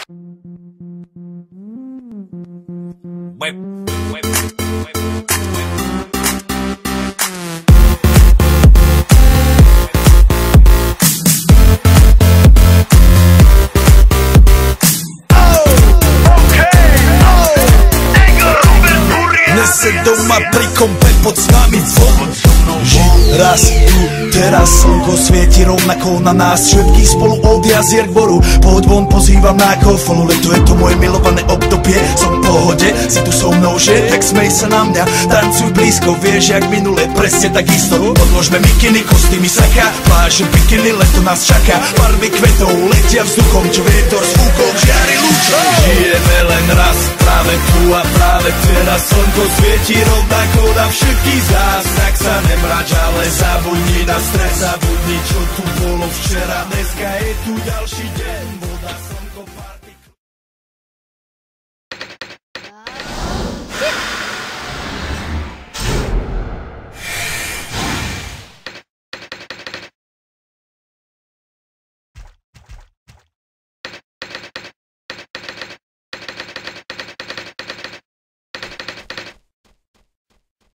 Nese doma pri kompe pod s nami von. Raz tu, teraz slnko svieti rovnako na nás všetkých spolu od jazier k boru. Pohoď von, pozývam na kofolu, leto je to moje milované obdobie. Som v pohode, si tu so mnou, že? Tak smej sa na mňa, tancuj blízko, vieš jak minule, presne tak isto. Odložme mikiny, kostýmy saka, pláže, bikiny, leto nás čaká. Barvy kvetov letia vzduchom, čo vietor s fúkom žiari lúčom. Žijeme len raz, práve tu a práve teraz slnko svieti rovnako na všetkých z nás. Tak sa nemrač, ale zabudni na stres, zabudni čo tu bolo včera. Dneska je tu ďalší deň.